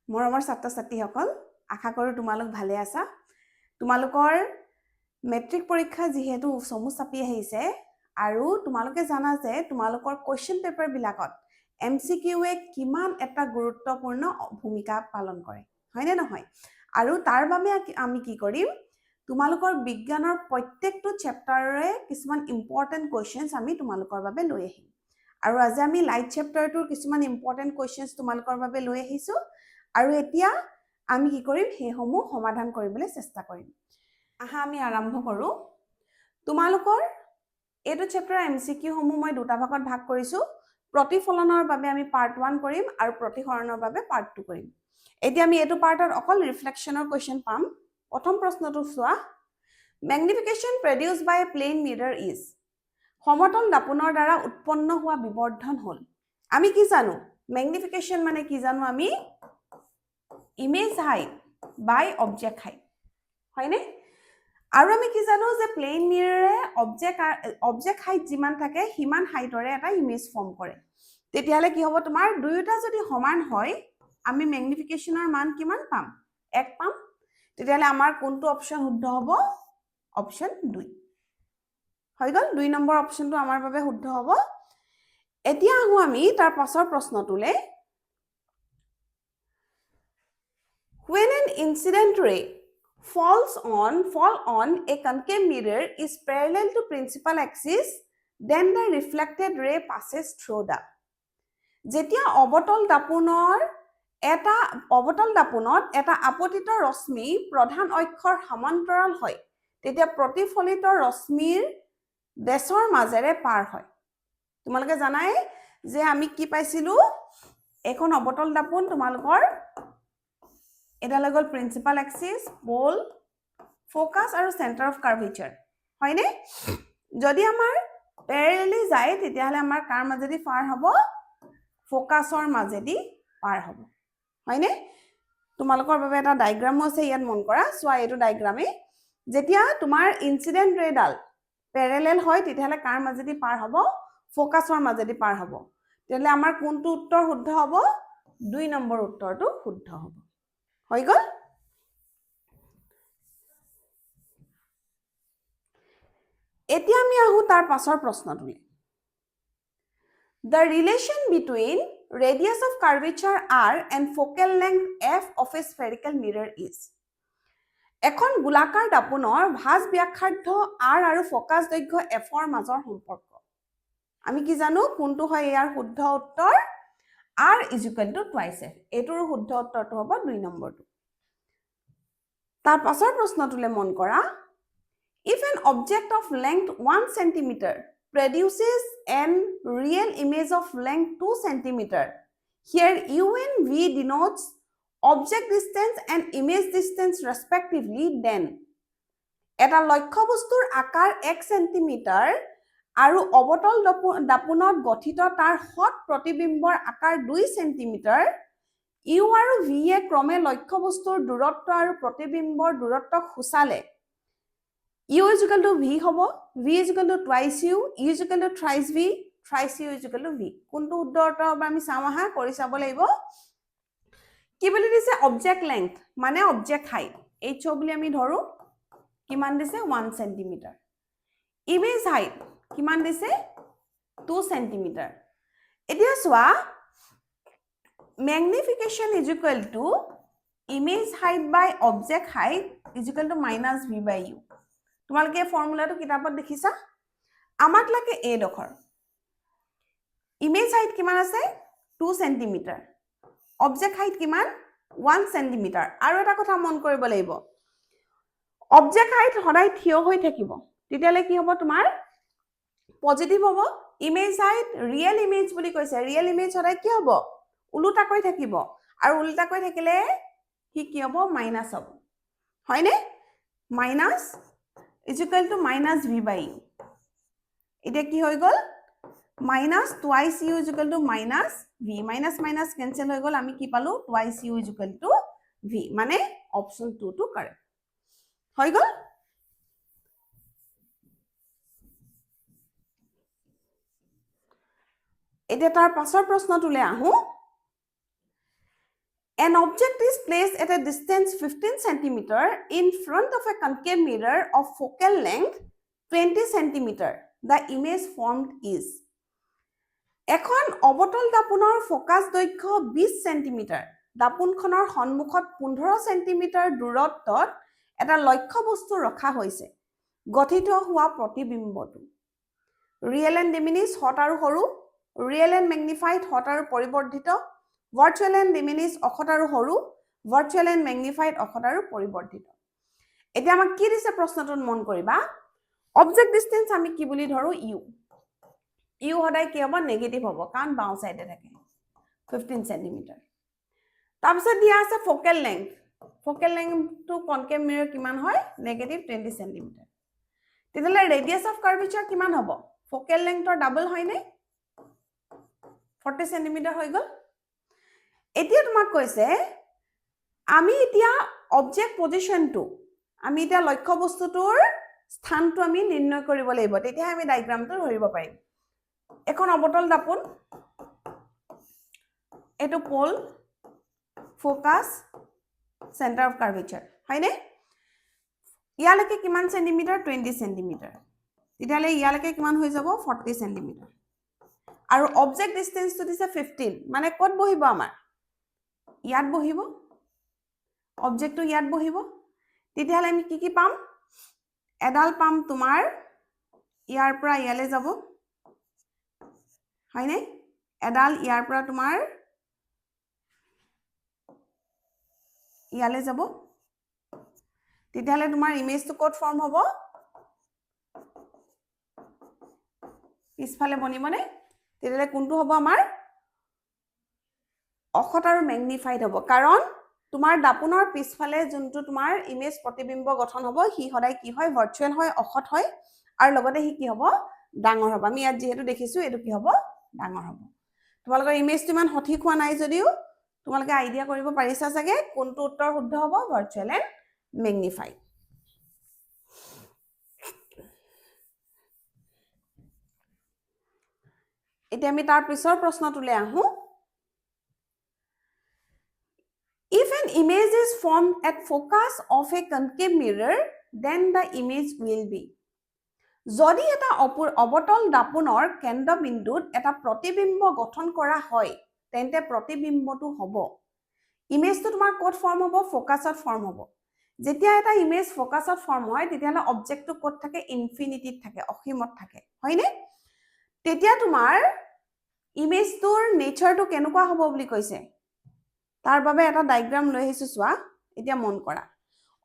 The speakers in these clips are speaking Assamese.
মৰমৰ ছাত্ৰ-ছাত্ৰীসকল আশা কৰোঁ তোমালোক ভালে আছা তোমালোকৰ মেট্ৰিক পৰীক্ষা যিহেতু সমু চাপি আহিছে আৰু তোমালোকে জানা যে তোমালোকৰ কোৱেশ্চন পেপাৰ বিলাকত এমসিকিউৱে কিমান এটা গুৰুত্বপূৰ্ণ ভূমিকা পালন কৰে হয়নে নহয় আৰু তাৰ বাবে আমি কি কৰিম তোমালোকৰ বিজ্ঞানৰ প্ৰত্যেকটো চেপ্টাৰৰে কিছুমান ইম্পৰ্টেন্ট কোৱেশ্চনছ আমি তোমালোকৰ বাবে লৈ আহিম আৰু আজি আমি লাইট চেপ্টাৰটোৰ কিছুমান ইম্পৰ্টেন্ট কোৱেশ্চনছ তোমালোকৰ বাবে লৈ আহিছো আৰু এতিয়া আমি কি কৰিম হেসমূহ সমাধান কৰিবলৈ চেষ্টা কৰিম আহা আমি আৰম্ভ কৰো তোমালোকৰ এইটো চেপ্টাৰ এমসিকিউ সমূহ মই দুটা ভাগত ভাগ কৰিছো প্ৰতিফলনৰ বাবে আমি পাৰ্ট 1 কৰিম আৰু প্ৰতিহৰণৰ বাবে পাৰ্ট 2 কৰিম এতিয়া আমি এইটো পাৰ্টত অকল ৰিফ্লেকশনৰ কোৱেশ্চন পাম প্ৰথম প্ৰশ্নটো চোৱা magnification produced by a plane mirror is সমতল দাপনৰ দ্বাৰা উৎপন্ন হোৱা বিবৰ্ধন হল আমি কি জানো ম্যাগনিফিকেশন মানে কি জানো আমি image height by object height হয়নে আৰু আমি কি জানো যে প্লেন মিৰৰে অবজেক্ট হাইট যিমান থাকে হিমান হাইটৰে এটা ইমেজ ফৰ্ম কৰে তেতিয়ালে কি হ'ব তোমাৰ দুয়োটা যদি সমান হয় আমি ম্যাগনিফিকেশনৰ মান কিমান পাম 1 পাম তেতিয়ালে আমাৰ কোনটো অপচন শুদ্ধ হ'ব অপচন 2 হৈ গল 2 নম্বৰ অপচনটো আমাৰ বাবে শুদ্ধ হ'ব এতিয়া আহো আমি তাৰ পাছৰ প্ৰশ্নটোলে When an incident ray fall on a concave mirror is parallel to principal axis, then the reflected ray passes through the. যেতিয়া অবতল দাপনৰ এটা আপতিত ৰশ্মি প্ৰধান অক্ষৰ সমান্তৰাল হয় তেতিয়া প্ৰতিফলিত ৰশ্মিৰ দেশৰ মাজেৰে পাৰ হয় তোমালোকে জানাই যে আমি কি পাইছিলো এখন অবতল দাপন তোমালোকৰ এটা লগল প্ৰিন্সিপাল এক্সিস পোল ফোকাস আৰু সেন্টাৰ অফ কাৰ্ভেচাৰ হয়নে যদি আমাৰ প্যাৰেলালি যায় তেতিয়াহলে আমাৰ কাৰ মাজেদি পাৰ হ'ব ফোকাসৰ মাজেদি পাৰ হ'ব হয়নে তোমালোকৰ বাবে এটা ডায়াগ্ৰামো আছে ইয়াত মন কৰা সোৱা এটো ডায়াগ্ৰামে যেতিয়া তোমাৰ ইনসিডেন্ট ৰেডাল প্যাৰেলাল হয় তেতিয়াহলে কাৰ মাজেদি পাৰ হ'ব ফোকাসৰ মাজেদি পাৰ হ'ব তেতিয়াহলে আমাৰ কোনটো উত্তৰ শুদ্ধ হ'ব 2 নম্বৰ উত্তৰটো শুদ্ধ হ'ব হৈ গল এতিয়া আমি আহু তাৰ পাছৰ প্ৰশ্নটোলে The relation between radius of curvature r and focal length f of a spherical mirror is এখন গোলাকাৰ দাপনৰ ভাঁজ ব্যাসাৰ্ধ r আৰু ফোকাস দৈৰ্ঘ্য f ৰ মাজৰ সম্পৰ্ক আমি কি জানো কোনটো হয় ইয়াৰ শুদ্ধ উত্তৰ r twice f এটোৰ শুদ্ধ উত্তৰটো হ'ব 2 নম্বৰটো তাৰ পাছৰ প্ৰশ্নটোলে মন কৰা If an object of length 1 cm produces an real image of length 2 cm, here u and v denotes object distance and image distance respectively, then এটা লক্ষ্য বস্তুৰ আকাৰ 1 cm আৰু অবতল দাপনত গঠিত তাৰ হট প্ৰতিবিম্বৰ আকাৰ 2 cm u আৰু v এ ক্ৰমে লক্ষ্য বস্তুৰ দূৰত্ব আৰু প্ৰতিবিম্বৰ দূৰত্বক খুচালে u is equal to v হ'ব v is equal to twice u is equal to thrice v thrice u is equal to v কোনটো উত্তৰটো হ'ব আমি চাম আহা কৰি চাব লাগিব কি বুলি দিছে অবজেক্ট লেংথ মানে অবজেক্ট হাইট h বুলি আমি ধৰো কিমান দিছে 1 cm ইমেজ হাইট কিমান দিছে 2 cm এতিয়া চোৱা magnification is equal to image height by object height is equal to minus v by u তোমালোকে ফৰ্মুলাটো কিতাপত দেখিছা আমাক লাগে a ডখৰ ইমেজ হাইট কিমান আছে 2 cm অবজেক্ট হাইট কিমান 1 cm আৰু এটা কথা মন কৰিব লাগিব অবজেক্ট হাইট সদায় থিয় হৈ থাকিব তেতিয়ালে কি হ'ব তোমাৰ পজিটিভ হ'ব ইমেজ হাইট ৰিয়েল ইমেজ বুলি কৈছে ৰিয়েল ইমেজ সদায় কি হ'ব উলুটা কৈ থাকিব আৰু উলুটা কৈ থাকিলে কি হ'ব মাইনাস হ'ব হয়নে minus is equal to minus v by u এতিয়া কি হৈ গল minus twice u is equal to minus v minus minus cancel হৈ গল আমি কি পালো twice u is equal to v মানে option 2 to correct হৈ গল এতিয়া তাৰ পাছৰ প্ৰশ্নটোলে আহো An object is placed at a distance 15 cm in front of a concave mirror of focal length 20 cm. The image formed is. এখন অবতল দাপোনৰ ফোকাস দৈৰ্ঘ্য 20 cm. দাপোনখনৰ সন্মুখত 15 cm দূৰত্বত এটা লক্ষ্য বস্তু ৰখা হৈছে. গঠিত হোৱা প্ৰতিবিম্বটো. Real and diminished হট আৰু সৰু. Real and magnified হট আৰু পৰিবৰ্ধিত. Virtual and diminished অখত আৰু সৰু. Virtual and magnified অখত আৰু পৰিবৰ্ধিত. এতিয়া আমাক কি দিছে প্ৰশ্নটোত মন কৰিবা. Object distance আমি কি বুলি ধৰো u. u সদায় কি হ'ব নেগেটিভ হ'ব কাৰণ বাওঁ সাইডে থাকে 15 cm. তাৰপিছত দিয়া আছে focal length. Focal length to concave mirror কিমান হয় নেগেটিভ 20 cm. তেতিয়ালে radius of curvature কিমান হ'ব focal length ৰ ডাবল হয় নে 40 cm হৈ গল. এতিয়া তোমাক কৈছে আমি এতিয়া অবজেক্ট পজিশনটো আমি এতিয়া লক্ষ্য বস্তুটোৰ স্থানটো আমি নিৰ্ণয় কৰিব লাগিব তেতিয়া আমি ডায়াগ্ৰামটো ধৰিব পাৰিম. এখন অবতল দাপোন এটো pole focus centre of curvature হয়নে ইয়ালৈকে কিমান সেন্টিমিটাৰ 20 সেন্টিমিটাৰ তেতিয়ালে ইয়ালৈকে কিমান হৈ যাব 40 সেন্টিমিটাৰ আৰু অবজেক্ট ডিসটেন্সটো দিছে 15 মানে কত বহিব আমাৰ ইয়াত বহিব অবজেক্টটো ইয়াত বহিব তেতিয়ালে আমি কি পাম এডাল পাম তোমাৰ ইয়াৰ পৰা ইয়ালে যাব হয়নে এডাল ইয়াৰ পৰা তোমাৰ ইয়ালে যাব তেতিয়ালে তোমাৰ ইমেজটো কোড ফৰ্ম হ'ব পিছফালে বনিবনে তেতিয়ালে কোনটো হ'ব আমাৰ অখত আৰু ম্যাগনিফাইড হ'ব কাৰণ তোমাৰ দাপোনৰ পিছফালে যোনটো তোমাৰ ইমেজ প্ৰতিবিম্ব গঠন হ'ব হি সদায় কি হয় ভাৰ্চুৱেল হয় অখত হয় আৰু লগতে হি কি হ'ব ডাঙৰ হ'ব আমি ইয়াত যেহেতু দেখিছো এটো কি হ'ব ডাঙৰ হ'ব তোমালোকৰ ইমেজটো ইমান সঠিক হোৱা নাই যদিও তোমালোকে আইডিয়া কৰিব পাৰিছা চাগে কোনটো উত্তৰ শুদ্ধ হ'ব ভাৰ্চুৱেল এণ্ড ম্যাগনিফাইড এতিয়া আমি তাৰ পিছৰ প্ৰশ্নটোলে আহো If an image is formed at focus of a concave mirror then the image will be যদি এটা অবতল দাপোনৰ কেন্দ্ৰবিন্দুত এটা প্ৰতিবিম্ব গঠন কৰা হয় তেন্তে প্ৰতিবিম্বটো হ'ব ইমেজটো তোমাৰ কোড ফৰ্ম হ'ব ফোকাসত ফৰ্ম হ'ব যেতিয়া এটা ইমেজ ফোকাসত ফৰ্ম হয় তেতিয়ালে অবজেক্টটো কোড থাকে ইনফিনিটিত থাকে অসীমত থাকে হয়নে তেতিয়া তোমাৰ ইমেজটোৰ নেচাৰটো কেনেকুৱা হ'ব বুলি কৈছে তাৰ বাবে এটা ডায়াগ্ৰাম লৈ আহিছো চোৱা এতিয়া মন কৰা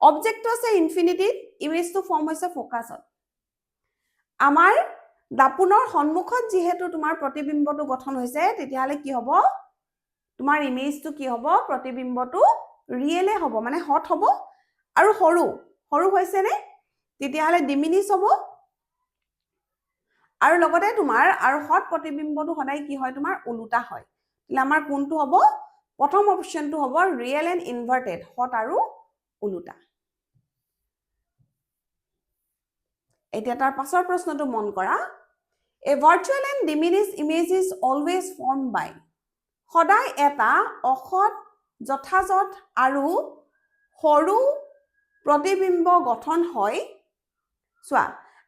অবজেক্টটো আছে ইনফিনিটিত ইমেজটো ফৰ্ম হৈছে ফোকাসত আমাৰ দাপোনৰ সন্মুখত যেহেতু তোমাৰ প্ৰতিবিম্বটো গঠন হৈছে তেতিয়ালে কি হ'ব তোমাৰ ইমেজটো কি হ'ব প্ৰতিবিম্বটো ৰিয়েলে হ'ব মানে হট হ'ব আৰু সৰু সৰু হৈছে নে তেতিয়ালে ডিমিনিশ হ'ব আৰু লগতে তোমাৰ আৰু হট প্ৰতিবিম্বটো সদায় কি হয় তোমাৰ উলুটা হয় তেলে আমাৰ কোনটো হ'ব প্ৰথম অপচনটো হ'ব ৰিয়েল এণ্ড ইনভাৰ্টেড হট আৰু উলুটা এতিয়া তাৰ পাছৰ প্ৰশ্নটো মন কৰা a virtual and diminished image is always formed by সদায় এটা অখত যথাযথ আৰু সৰু প্ৰতিবিম্ব গঠন হয় চোৱা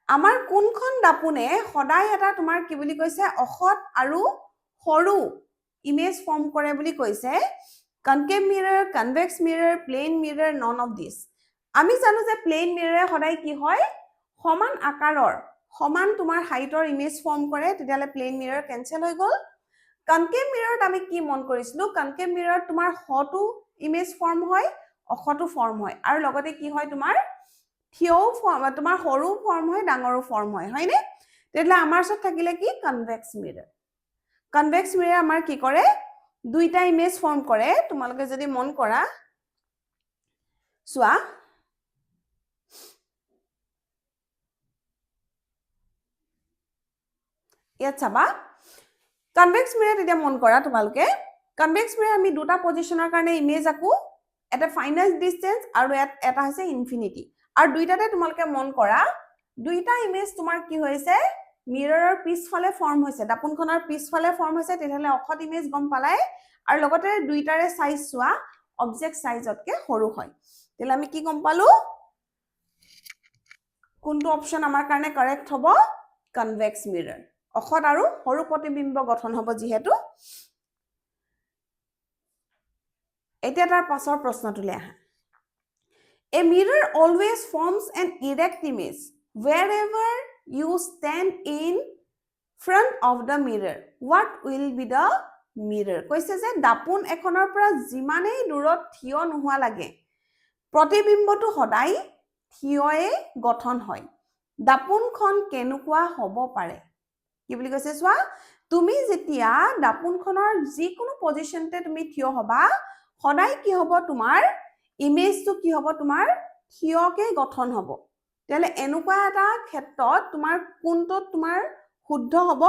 আমাৰ কোনখন দাপোনে সদায় এটা তোমাৰ কি বুলি কৈছে অখত আৰু সৰু ইমেজ ফৰ্ম কৰে বুলি কৈছে concave mirror convex mirror plane mirror none of this আমি জানো যে plane mirror সদায় কি হয় সমান আকাৰৰ সমান তোমাৰ হাইটৰ ইমেজ ফৰ্ম কৰে তেতিয়ালে প্লেন মিৰৰ কেনসেল হৈ গল কনকেভ মিৰৰত আমি কি মন কৰিছিলো কনকেভ মিৰৰত তোমাৰ হটো ইমেজ ফৰ্ম হয় অখটো ফৰ্ম হয় আৰু লগতে কি হয় তোমাৰ থিয়ও ফৰ্ম তোমাৰ সৰু ফৰ্ম হয় ডাঙৰো ফৰ্ম হয় হয়নে তেতিয়ালে আমাৰ ওচৰত থাকিলে কি কনভেক্স মিৰৰ আমাৰ কি কৰে দুইটা ইমেজ ফৰ্ম কৰে তোমালোকে যদি মন কৰা চোৱা ইয়াত চাবা কনভেক্স মিৰৰ এতিয়া মন কৰা তোমালোকে কনভেক্স মিৰৰ আমি দুটা পজিশনৰ কাৰণে ইমেজ আকো এটা ফাইনাল ডিসটেন্স আৰু এটা হৈছে ইনফিনিটি আৰু দুইটাতে তোমালোকে মন কৰা দুইটা ইমেজ তোমাৰ কি হৈছে মিৰৰৰ পিছফালে ফৰ্ম হৈছে দাপোনখনৰ পিছফালে ফৰ্ম হৈছে তেতিয়ালে অখত ইমেজ গম পালাই আৰু লগতে দুইটাৰে সাইজ চোৱা অবজেক্ট সাইজতকে সৰু হয় তেলে আমি কি গম পালো কোনটো অপশন আমাৰ কাৰণে কাৰেক্ট হ'ব কনভেক্স মিৰৰ অখত আৰু সৰু প্ৰতিবিম্ব গঠন হ'ব যিহেতু এতিয়া তাৰ পাছৰ প্ৰশ্নটোলৈ আহা A mirror always forms an erect image wherever you stand in front of the mirror. What will be the mirror? কৈছে যে দাপোন এখনৰ পৰা যিমানেই দূৰত থিয় নোহোৱা লাগে প্ৰতিবিম্বটো সদায় থিয়য়ে গঠন হয় দাপোনখন কেনেকুৱা হ'ব পাৰে কি বুলি কৈছে চোৱা তুমি যেতিয়া দাপোনখনৰ যিকোনো পজিশনতে তুমি থিয় হবা সদায় কি হ'ব তোমাৰ ইমেজটো কি হ'ব তোমাৰ থিয়কে গঠন হ'ব তেলে এনেকুৱা এটা ক্ষেত্ৰত তোমাৰ কোনটো তোমাৰ শুদ্ধ হ'ব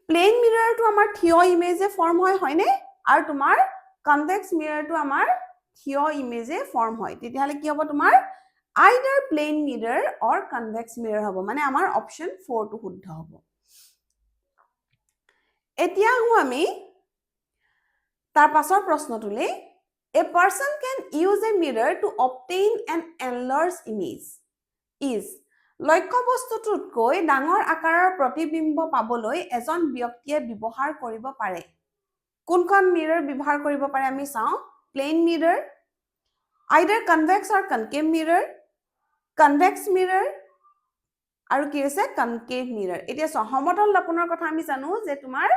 প্লেন মিৰৰটো আমাৰ থিয় ইমেজে ফৰ্ম হয় হয়নে আৰু তোমাৰ কনভেক্স মিৰৰটো আমাৰ থিয় ইমেজে ফৰ্ম হয় তেতিয়াহলে কি হ'ব তোমাৰ either plane mirror or convex mirror হ'ব মানে আমাৰ অপচন 4 টো শুদ্ধ হ'ব এতিয়া আমি তাৰ পাছৰ প্ৰশ্নটোলে a person can use a mirror to obtain an enlarged image is লক্ষ্য বস্তুটোতকৈ ডাঙৰ আকাৰৰ প্ৰতিবিম্ব পাবলৈ এজন ব্যক্তিয়ে ব্যৱহাৰ কৰিব পাৰে কোনখন মিৰৰ ব্যৱহাৰ কৰিব পাৰে আমি চাও plane mirror either convex or concave mirror convex mirror আৰু কি আছে concave mirror এতিয়া সমতল দাপোনৰ কথা আমি জানো যে তোমাৰ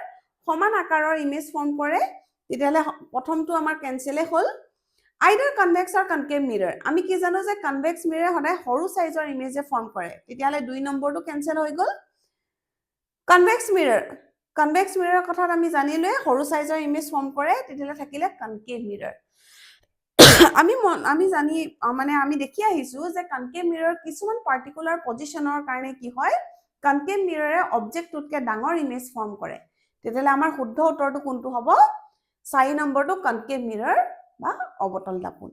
সমান আকাৰৰ ইমেজ ফৰ্ম কৰে তেতিয়ালে প্ৰথমটো আমাৰ কেনসেলে হ'ল either convex or concave mirror আমি কি জানো যে convex mirror সদায় সৰু সাইজৰ ইমেজে ফৰ্ম কৰে তেতিয়ালে 2 নম্বৰটো কেনসেল হৈ গ'ল convex mirror কথাত আমি জানিলে সৰু সাইজৰ ইমেজ ফৰ্ম কৰে তেতিয়ালে থাকিলে concave mirror আমি দেখি আহিছো যে কনকেভ মিৰৰ কিছুমান পাৰ্টিকুলাৰ পজিশনৰ কাৰণে কি হয় কনকেভ মিৰৰে অবজেক্টটোতকে ডাঙৰ ইমেজ ফৰ্ম কৰে তেতিয়ালে আমাৰ শুদ্ধ উত্তৰটো কোনটো হ'ব 4 নম্বৰটো কনকেভ মিৰৰ বা অবতল দাপোন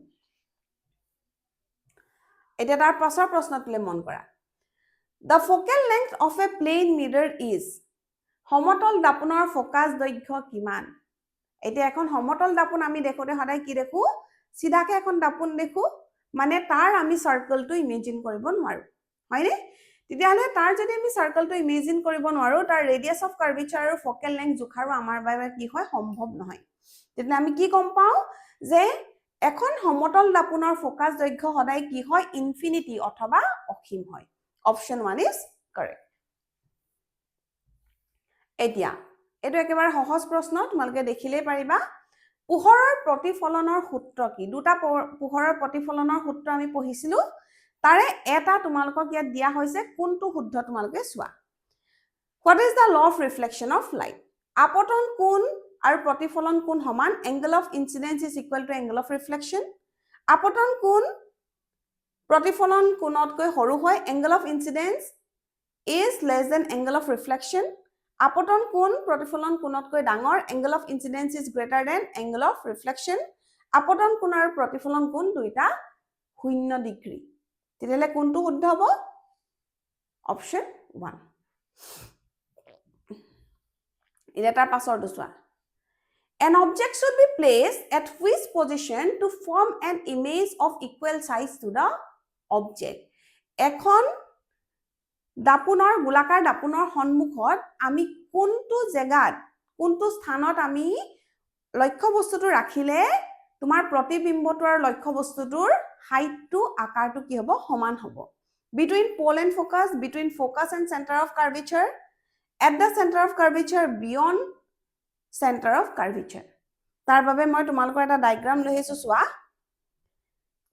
এতিয়া তাৰ পাছৰ প্ৰশ্নটোলে মন কৰা The focal length of a plane mirror is সমতল দাপোনৰ ফোকাস দৈৰ্ঘ্য কিমান এতিয়া এখন সমতল দাপোন আমি দেখোতে সদায় কি দেখো সিধাকে এখন দাপোন দেখো মানে তাৰ আমি সাৰ্কেলটো ইমেজিন কৰিব নোৱাৰো হয়নে তেতিয়ালে তাৰ যদি আমি সাৰ্কেলটো ইমেজিন কৰিব নোৱাৰো তাৰ ৰেডিয়াস অফ কাৰ্ভেচাৰ আৰু ফোকেল লেংথ জোখাৰো আমাৰ বাবে কি হয় সম্ভৱ নহয় তেতিয়া আমি কি গম পাও যে এখন সমতল দাপোনৰ ফোকাস দৈৰ্ঘ্য সদায় কি হয় ইনফিনিটি অথবা অসীম হয় অপচন 1 ইজ কাৰেক্ট এতিয়া এটো একেবাৰে সহজ প্ৰশ্ন তোমালোকে দেখিলেই পাৰিবা পোহৰৰ প্ৰতিফলনৰ সূত্ৰ কি দুটা পোহৰৰ প্ৰতিফলনৰ সূত্ৰ আমি পঢ়িছিলো তাৰে এটা তোমালোকক ইয়াত দিয়া হৈছে কোনটো শুদ্ধ তোমালোকে চোৱা What is the law of reflection of light আপতন কোণ আৰু প্ৰতিফলন কোণ সমান angle of incidence is equal to angle of reflection আপতন কোণ প্ৰতিফলন কোণতকৈ সৰু হয় angle of incidence is less than angle of reflection আপতন কোণ প্ৰতিফলন কোণতকৈ ডাঙৰ angle of incidence is greater than angle of reflection আপতন কোণ আৰু প্ৰতিফলন কোণ দুইটা 0 ডিগ্ৰী তেতিয়ালে কোনটো শুদ্ধ হ'ব অপচন 1 এটা তাৰ পাছৰটো চোৱা An object should be placed at which position to form an image of equal size to the object এখন দাপোনৰ গোলাকাৰ দাপোনৰ সন্মুখত আমি কোনটো জায়গাত কোনটো স্থানত আমি লক্ষ্য বস্তুটো ৰাখিলে তোমাৰ প্ৰতিবিম্বটো আৰু লক্ষ্য বস্তুটোৰ হাইটটো আকাৰটো কি হ'ব সমান হ'ব between pole and focus between focus and center of curvature at the center of curvature beyond center of curvature তাৰ বাবে মই তোমালোকৰ এটা ডায়াগ্ৰাম লৈ আহিছো চোৱা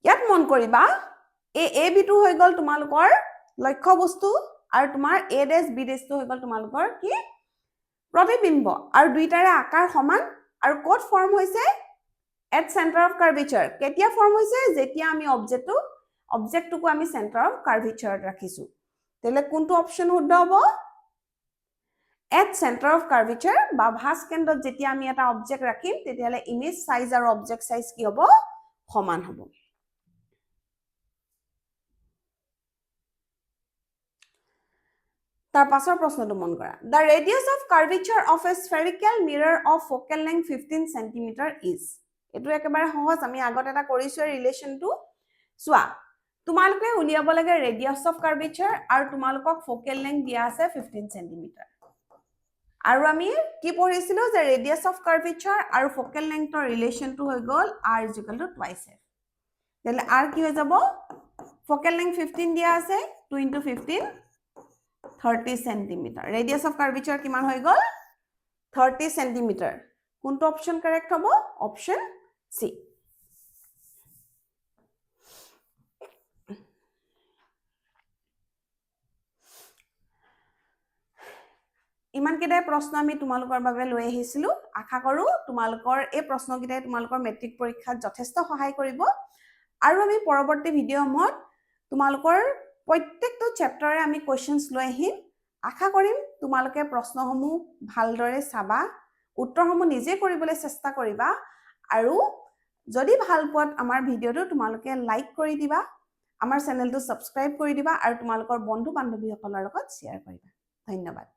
ইয়াত মন কৰিবা a b2 হৈ গল তোমালোকৰ লক্ষ্য বস্তু আৰু তোমাৰ a dash b dash টো হৈ গল তোমালোকৰ কি প্ৰতিবিম্ব আৰু দুইটাৰে আকাৰ সমান আৰু কোড ফৰ্ম হৈছে at center of curvature কেতিয়া ফৰ্ম হৈছে যেতিয়া আমি অবজেক্টটোকো আমি center of curvature ৰাখিছো তেলে কোনটো অপচন শুদ্ধ হ'ব at center of curvature বা ভাঁজ কেন্দ্ৰত যেতিয়া আমি এটা অবজেক্ট ৰাখিম তেতিয়ালে ইমেজ সাইজ আৰু অবজেক্ট সাইজ কি হ'ব সমান হ'ব তাৰ পাছৰ প্ৰশ্নটো মন কৰা the radius of curvature of a spherical mirror of focal length 15 cm is এটো একেবাৰে সহজ আমি আগত এটা কৰিছো ৰিলেশনটো চোৱা তোমালোকে উলিয়াব লাগে radius of curvature আৰু তোমালোকক focal length দিয়া আছে 15 cm আৰু আমি কি পঢ়িছিলো যে radius of curvature আৰু focal length ৰ ৰিলেশনটো হৈ গল r = twice f তেলে r কি হৈ যাব focal length 15 দিয়া আছে 2 * 15 30 cm radius of curvature কিমান হৈ গল 30 cm কোনটো অপচন কাৰেক্ট হ'ব অপচন সি ইমান কেইটা প্ৰশ্ন আমি তোমালোকৰ বাবে লৈ আহিছিলো আশা কৰো তোমালোকৰ এই প্ৰশ্নকেইটাই তোমালোকৰ মেট্ৰিক পৰীক্ষাত যথেষ্ট সহায় কৰিব আৰু আমি পৰৱৰ্তী ভিডিঅ'মত তোমালোকৰ প্ৰত্যেকটো চেপ্টাৰে আমি কোৱেশ্চনছ লৈ আহিম আশা কৰিম তোমালোকে প্ৰশ্নসমূহ ভালদৰে চাবা উত্তৰসমূহ নিজে কৰিবলৈ চেষ্টা কৰিবা আৰু যদি ভাল পোৱাত আমাৰ ভিডিঅ'টো তোমালোকে লাইক কৰি দিবা আমাৰ চেনেলটো সাবস্ক্ৰাইব কৰি দিবা আৰু তোমালোকৰ বন্ধু বান্ধৱীসকলৰ লগত শ্বেয়াৰ কৰিবা ধন্যবাদ